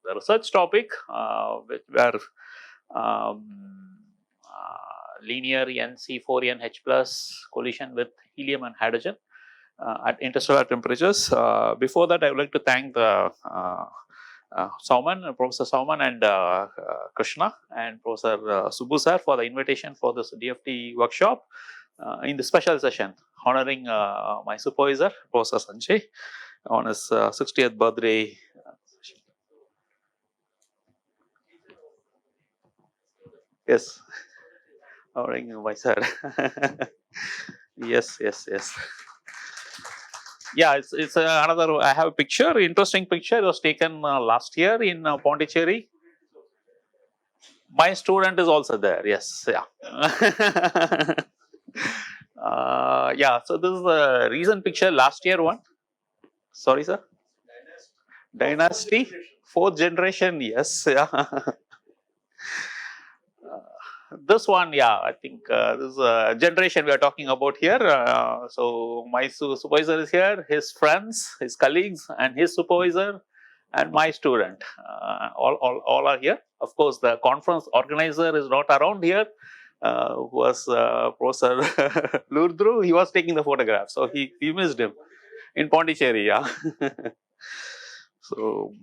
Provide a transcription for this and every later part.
the research topic, which were linear NC4NH plus collision with helium and hydrogen at interstellar temperatures. Before that, I would like to thank the Professor Sauman and Krishna and Professor Subbu sir for the invitation for this DFT workshop in the special session honoring my supervisor, Professor Sanjay, on his 60th birthday. Yes, honoring my sir. Yes. Yeah, it's another. I have a picture, interesting picture. It was taken last year in Pondicherry. My student is also there. Yes, yeah. Yeah, so this is a recent picture, last year one. Sorry, sir. Dynasty, fourth generation. Yes, yeah. This one, yeah, I think this is a generation we are talking about here. So my supervisor is here, his friends, his colleagues, and his supervisor, and my student. All are here. Of course, the conference organizer is not around here. Who was Professor Lurdru? He was taking the photograph, so he missed him in Pondicherry. Yeah. So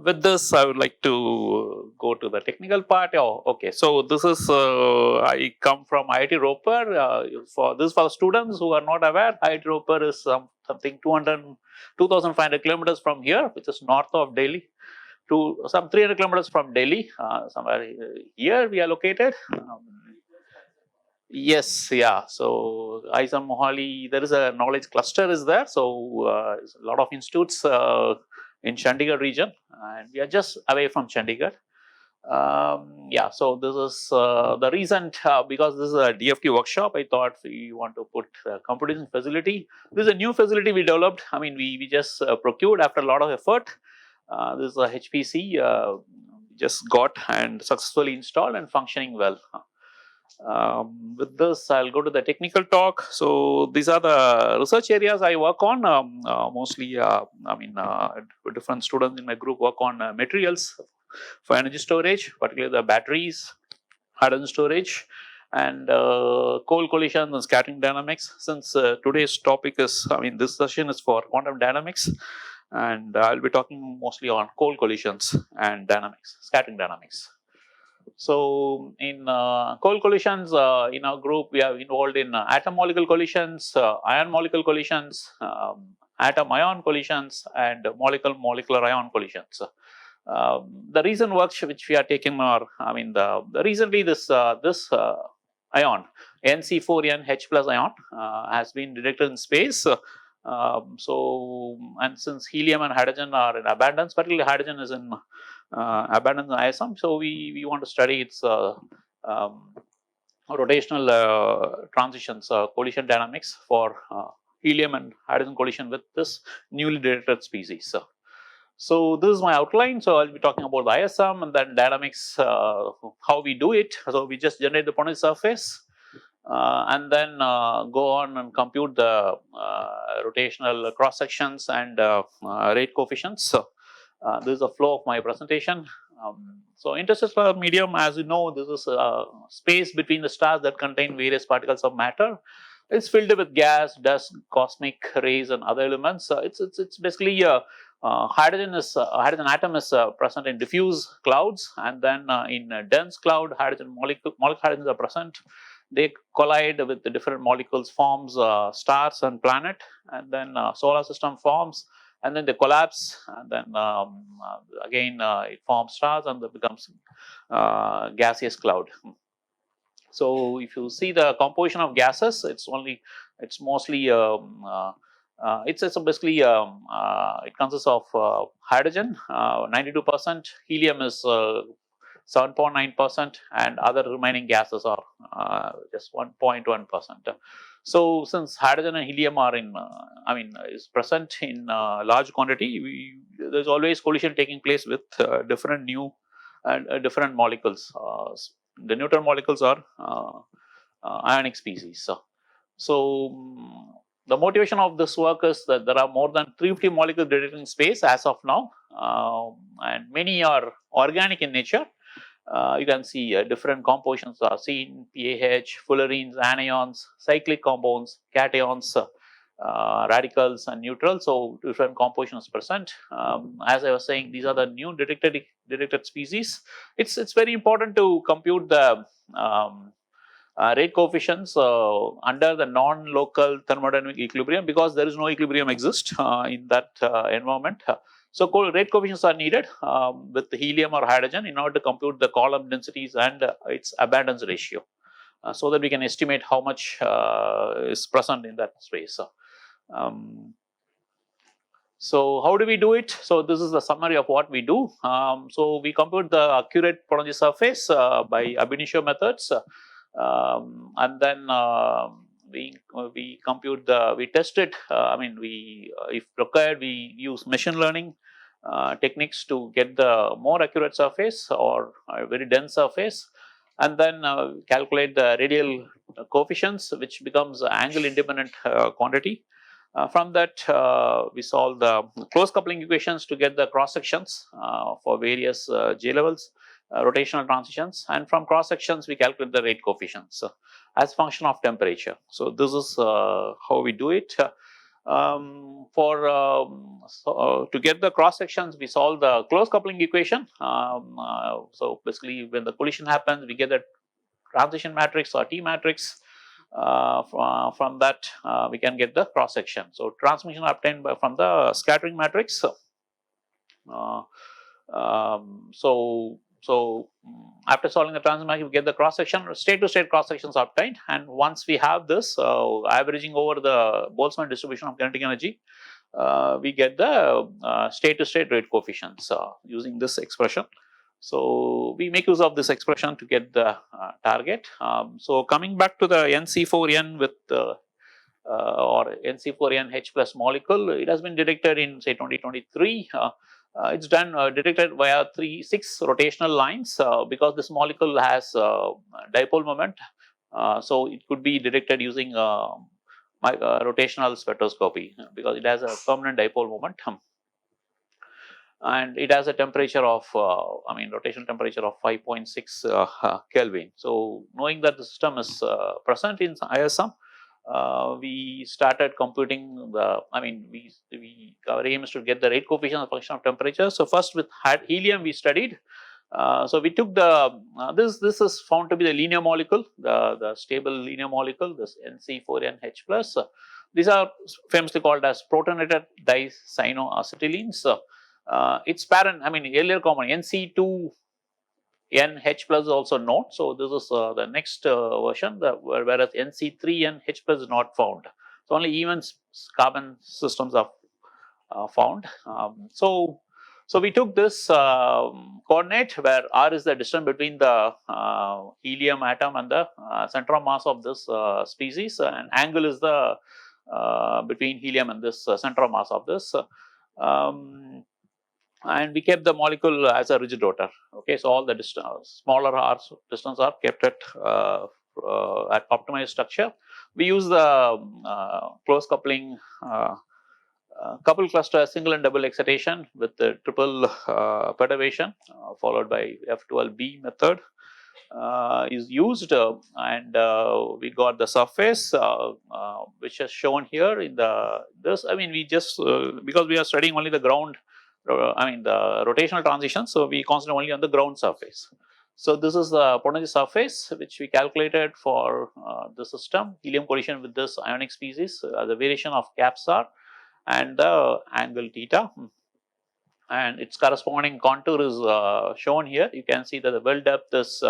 with this, I would like to go to the technical part. Oh, okay. So this is I come from IIT Roper. For the students who are not aware, IIT Roper is something 2,500 kilometers from here, which is north of Delhi, to some 300 kilometers from Delhi. Somewhere here we are located. Yes, yeah. So ISM Mohali, there is a knowledge cluster is there. So a lot of institutes in Chandigarh region, and we are just away from Chandigarh. Yeah, so this is the recent, because this is a DFT workshop, I thought we want to put computation facility. This is a new facility we developed. I mean, we just procured after a lot of effort. This is a HPC, just got and successfully installed and functioning well. With this, I'll go to the technical talk. So these are the research areas I work on. Mostly, different students in my group work on materials for energy storage, particularly the batteries, hydrogen storage, and coal collisions and scattering dynamics. Since today's topic is, this session is for quantum dynamics, and I'll be talking mostly on coal collisions and dynamics, scattering dynamics. So in coal collisions, in our group, we are involved in atom molecule collisions, ion molecule collisions, atom ion collisions, and molecular ion collisions. The recent works which we are taking are, recently this ion, NC4NH plus ion, has been detected in space. And since helium and hydrogen are in abundance, particularly hydrogen is in abundance in ISM, so we want to study its rotational transitions, collision dynamics for helium and hydrogen collision with this newly detected species. So this is my outline. So I'll be talking about the ISM and then dynamics, how we do it. So we just generate the Ponzi surface. And then go on and compute the rotational cross sections and rate coefficients. So this is the flow of my presentation. So interstellar medium, as you know, this is a space between the stars that contain various particles of matter. It's filled with gas, dust, cosmic rays, and other elements. It's basically hydrogen atom is present in diffuse clouds, and then in dense cloud, molecule hydrogens are present. They collide with the different molecules, forms stars and planet, and then solar system forms, and then they collapse, and then again it forms stars, and it becomes gaseous cloud. So if you see the composition of gases, it's mostly basically it consists of hydrogen, 92%, helium is 7.9%, and other remaining gases are just 1.1%. So since hydrogen and helium are is present in large quantity, there's always collision taking place with different new and different molecules. The neutron molecules are ionic species. So the motivation of this work is that there are more than 350 molecules detected in space as of now. and many are organic in nature. You can see different compositions are seen: PAH, fullerenes, anions, cyclic compounds, cations, radicals, and neutrals. So different compositions present. As I was saying, these are the new detected species. It's very important to compute the rate coefficients under the non-local thermodynamic equilibrium, because there is no equilibrium exist in that environment. So rate coefficients are needed with helium or hydrogen in order to compute the column densities and its abundance ratio, so that we can estimate how much is present in that space. So how do we do it? So this is the summary of what we do. So we compute the accurate Pology surface by ab initio methods, and then we compute we test it. I mean, if required, we use machine learning techniques to get the more accurate surface or a very dense surface, and then calculate the radial coefficients, which becomes angle independent quantity. From that, we solve the close coupling equations to get the cross sections for various J levels, rotational transitions, and from cross sections we calculate the rate coefficients as function of temperature. So this is how we do it. To get the cross sections, we solve the close coupling equation. So basically, when the collision happens, we get the transition matrix or T matrix. From that, we can get the cross section. So transmission obtained from the scattering matrix. So after solving the transmission matrix, we get the cross section. State to state cross sections obtained, and once we have this, averaging over the Boltzmann distribution of kinetic energy, we get the state to state rate coefficients using this expression. So we make use of this expression to get the target. So coming back to the NC4N with or NC4N H plus molecule, it has been detected in say 2023. It's done detected via 6 rotational lines because this molecule has dipole moment. So it could be detected using rotational spectroscopy because it has a permanent dipole moment. And it has a temperature of, rotational temperature of 5.6 Kelvin. So knowing that the system is present in ISM, we started computing the, our aim is to get the rate coefficient as a function of temperature. So first with helium we studied. So we took the, this is found to be the linear molecule, the stable linear molecule, this NC4NH plus. These are famously called as protonated dicyanoacetylenes. Its parent, earlier compound NC2NH plus is also known. So this is the next version, whereas NC3NH plus is not found. So only even carbon systems are found. So we took this coordinate where R is the distance between the helium atom and the center of mass of this species, and angle is the between helium and this center of mass of this. And we kept the molecule as a rigid rotor. Okay, so all the smaller r distance are kept at optimized structure. We use the close coupling couple cluster single and double excitation with the triple perturbation followed by F12B method is used, and we got the surface which is shown here in this. We just because we are studying only the ground. The rotational transition, so we concentrate only on the ground surface. So this is the potential surface which we calculated for the system, helium collision with this ionic species, the variation of caps r and the angle theta, and its corresponding contour is shown here. You can see that the well depth is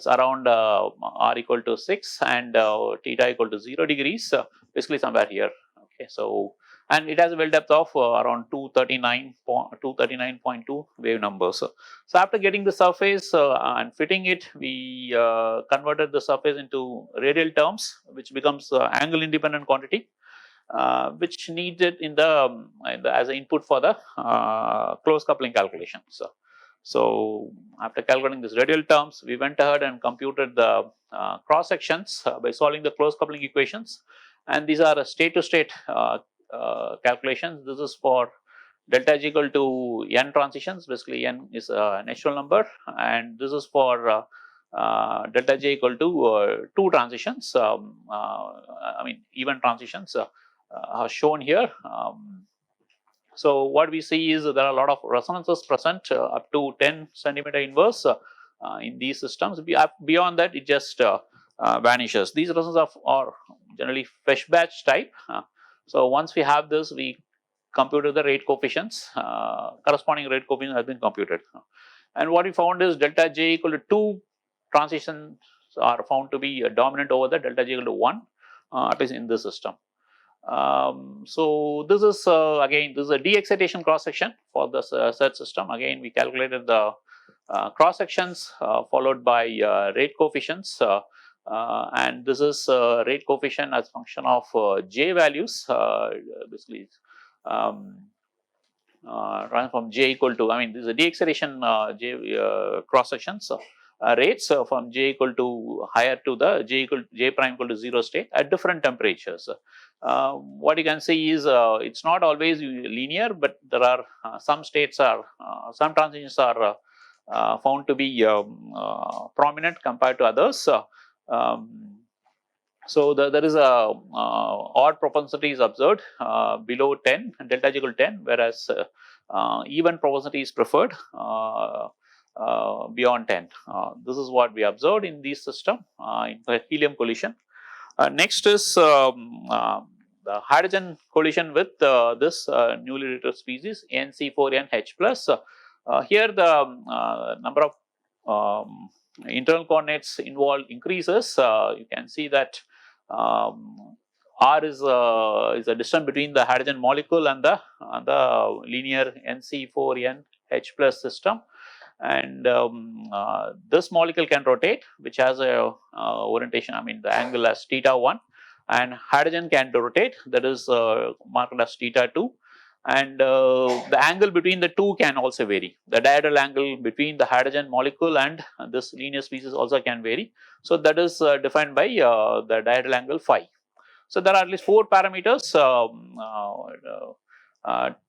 around r equal to 6 and theta equal to 0 degrees, basically somewhere here. Okay, so and it has a well depth of around 239.2 wave numbers. So after getting the surface and fitting it, we converted the surface into radial terms, which becomes angle independent quantity, which needed in the as an input for the close coupling calculations. So after calculating these radial terms, we went ahead and computed the cross sections by solving the close coupling equations, and these are state to state calculations. This is for delta G equal to n transitions. Basically, n is a natural number, and this is for delta J equal to 2 transitions. I mean, even transitions are shown here. So what we see is there are a lot of resonances present up to 10 centimeter inverse in these systems. Beyond that, it just vanishes. These resonances are generally fresh batch type. So once we have this, we computed the rate coefficients. Corresponding rate coefficient has been computed. And what we found is delta J equal to 2 transitions are found to be dominant over the delta J equal to 1, at least in this system. So this is again, this is a de-excitation cross section for the set system. Again, we calculated the cross sections followed by rate coefficients, and this is rate coefficient as function of J values, basically run from J equal to, I mean, this is a de-excitation J cross sections. Rates from J equal to higher to the J prime equal to 0 state at different temperatures. What you can see is it's not always linear, but there are some states are some transitions are found to be prominent compared to others. So there is a odd propensity is observed below 10, delta G equal to 10, whereas even propensity is preferred beyond 10. This is what we observed in this system in the helium collision. Next is the hydrogen collision with this newly returned species NC4NH plus. Here the number of internal coordinates involved increases. You can see that R is a distance between the hydrogen molecule and the linear NC4NH plus system. And this molecule can rotate, which has a orientation, I mean the angle as θ1, and hydrogen can rotate, that is marked as θ2, and the angle between the two can also vary. The diagonal angle between the hydrogen molecule and this linear species also can vary. So that is defined by the diagonal angle phi. So there are at least 4 parameters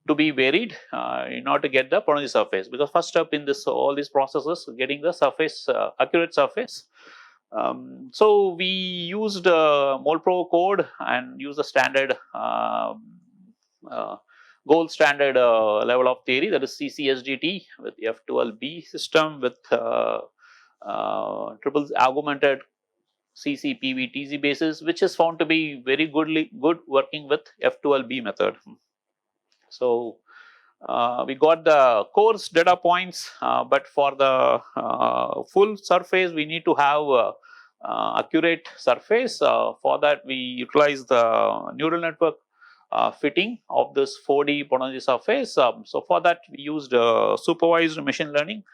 to be varied in order to get the Ponzi surface, because first step in this all these processes getting the surface accurate surface. So we used MolPro code and used the standard gold standard level of theory, that is CCSDT with F12B system with triple augmented CCPV-TZ basis, which is found to be very good working with F12B method. So we got the coarse data points, but for the full surface we need to have accurate surface. For that we utilize the neural network fitting of this 4D Ponzi surface. So for that we used supervised machine learning.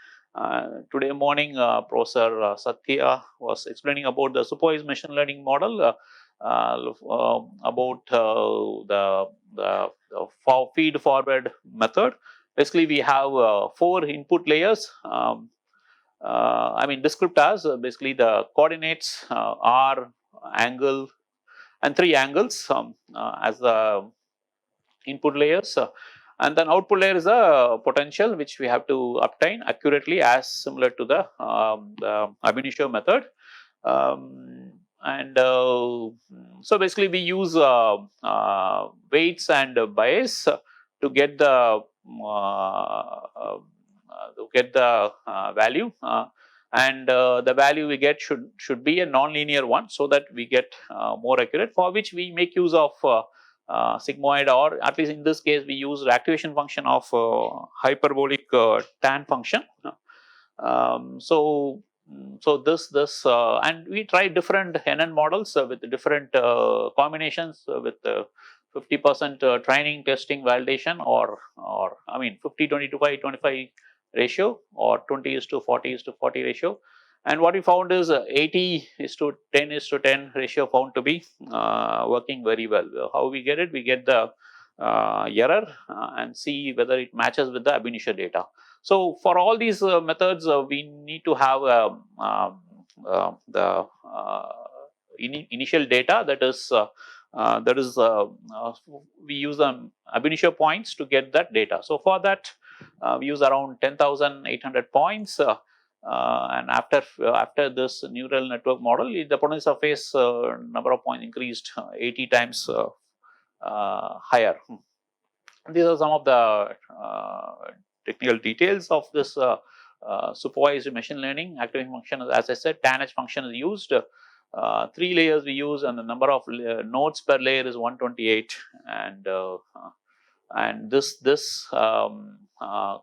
Today morning Professor Satya was explaining about the supervised machine learning model, about the feed forward method. Basically we have 4 input layers, I mean descriptors, basically the coordinates, R, angle, and 3 angles as the input layers, and then output layer is the potential which we have to obtain accurately as similar to the ab initio method. And so basically we use weights and bias to get the value, and the value we get should be a non-linear one, so that we get more accurate, for which we make use of sigmoid, or at least in this case we use the activation function of hyperbolic tan function. So this and we tried different NN models with different combinations with 50% training, testing, validation, or I mean 50-25 ratio, or 20:40:40 ratio. And what we found is 80:10:10 ratio found to be working very well. How we get it? We get the error and see whether it matches with the ab initio data. So for all these methods, we need to have the initial data, that is that is, we use ab initio points to get that data. So for that, we use around 10,800 points. And after this neural network model, the potential surface number of points increased 80 times higher. These are some of the technical details of this supervised machine learning. Activation function, as I said, tan H function is used. 3 layers we use, and the number of nodes per layer is 128. And this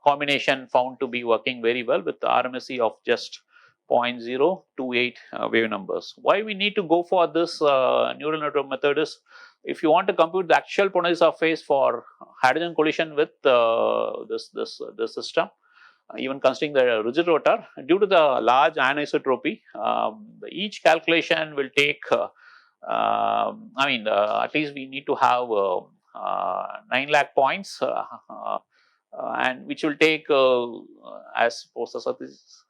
combination found to be working very well with the RMSE of just 0.028 wave numbers. Why we need to go for this neural network method is, if you want to compute the actual potential surface for hydrogen collision with this system, even considering the rigid rotor, due to the large anisotropy, each calculation will take, at least we need to have 9 lakh points, and which will take, as Professor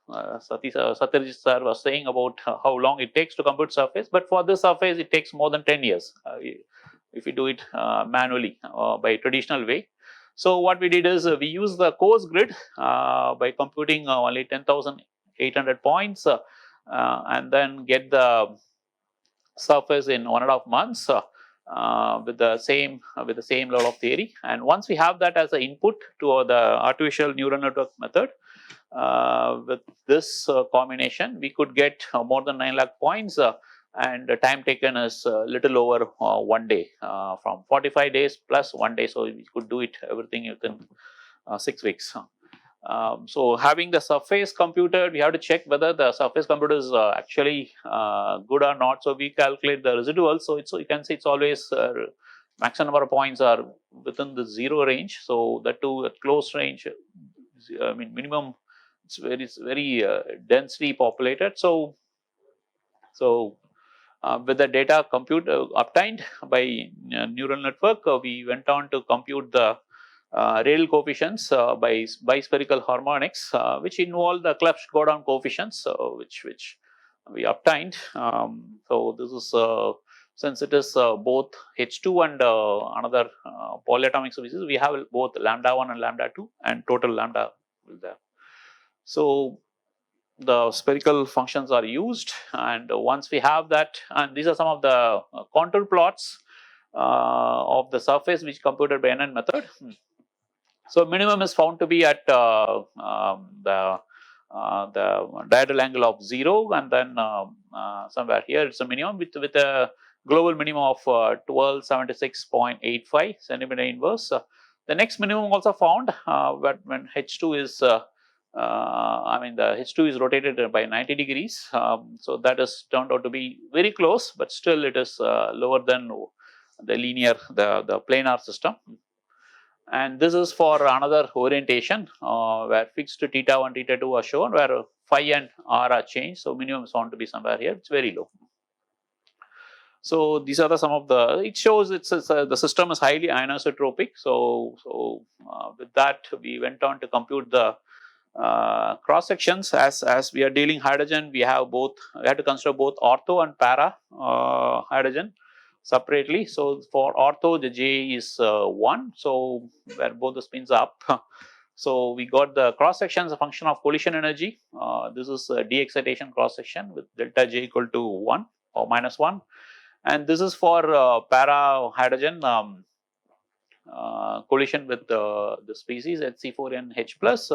Satyajit sir was saying about how long it takes to compute surface, but for this surface it takes more than 10 years if we do it manually by traditional way. So what we did is, we used the coarse grid by computing only 10,800 points, and then get the surface in 1.5 months with the same level of theory. And once we have that as an input to the artificial neural network method, with this combination, we could get more than 9 lakh points, and the time taken is little over 1 day, from 45 days plus 1 day. So we could do it everything within 6 weeks. So having the surface computed, we have to check whether the surface computer is actually good or not. So we calculate the residuals. So you can see it's always maximum number of points are within the 0 range. So that too at close range, I mean minimum, it's very densely populated. So with the data obtained by neural network, we went on to compute the radial coefficients by spherical harmonics, which involve the Clebsch-Gordan coefficients, which we obtained. So this is, since it is both H2 and another polyatomic species, we have both lambda 1 and lambda 2, and total lambda will there. So the spherical functions are used, and once we have that, and these are some of the contour plots of the surface which computed by NN method. So minimum is found to be at the diagonal angle of 0, and then somewhere here it's a minimum with a global minimum of 1276.85 centimeter inverse. The next minimum also found, but when H2 is the H2 is rotated by 90 degrees. So that is turned out to be very close, but still it is lower than the linear, the planar system. And this is for another orientation where fixed theta 1, theta 2 are shown, where phi and r are changed. So minimum is found to be somewhere here. It's very low. So these are some of the. It shows the system is highly anisotropic. So with that, we went on to compute the cross sections. As we are dealing hydrogen, we have to consider both ortho and para hydrogen separately. So for ortho, the J is 1, so where both the spins are up. So we got the cross section as a function of collision energy. This is a de-excitation cross section with delta J equal to 1 or minus 1, and this is for para hydrogen collision with the species Hc4NH plus.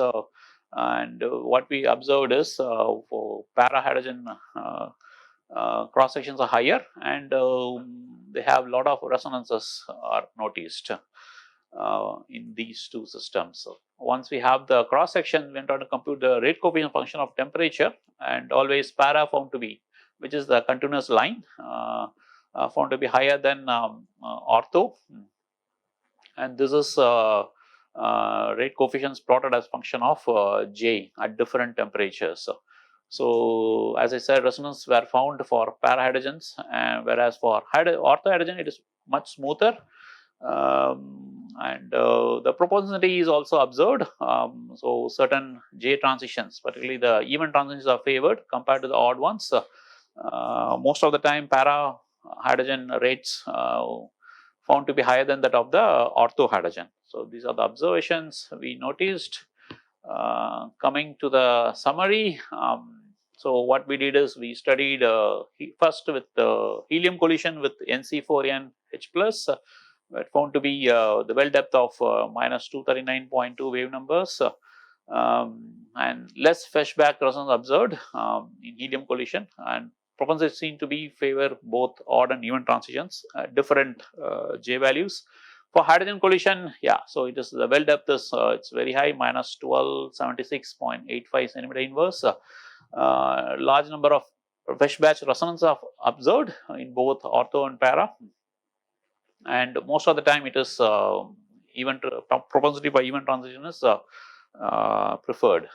And what we observed is, for para hydrogen, cross sections are higher, and they have a lot of resonances are noticed in these two systems. So once we have the cross section, we went on to compute the rate coefficient function of temperature, and always para found to be, which is the continuous line, found to be higher than ortho, and this is rate coefficients plotted as function of J at different temperatures. So as I said, resonance were found for para hydrogens, whereas for ortho hydrogen it is much smoother, and the proportionality is also observed. So certain J transitions, particularly the even transitions, are favored compared to the odd ones. Most of the time para hydrogen rates found to be higher than that of the ortho hydrogen. So these are the observations we noticed. Coming to the summary, so what we did is we studied first with helium collision with Nc4n H plus, found to be the well depth of minus 239.2 wave numbers. And less flashback resonance observed in helium collision, and propensity seen to be favor both odd and even transitions, different J values. For hydrogen collision, yeah, so it is the well depth is it's very high, minus 1276.85 centimeter inverse. Large number of fresh batch resonance are observed in both ortho and para, and most of the time it is even propensity for even transition is preferred.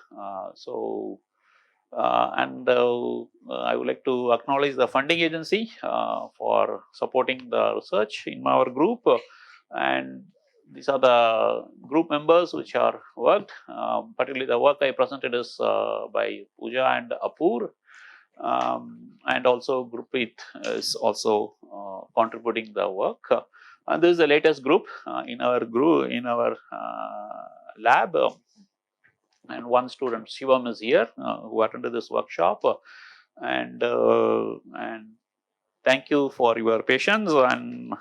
And I would like to acknowledge the funding agency for supporting the research in our group, and these are the group members which are worked. Particularly the work I presented is by Pooja and Apur, and also Gurpreet is also contributing the work. And this is the latest group in our lab. And one student, Shivam, is here who attended this workshop, and thank you for your patience. And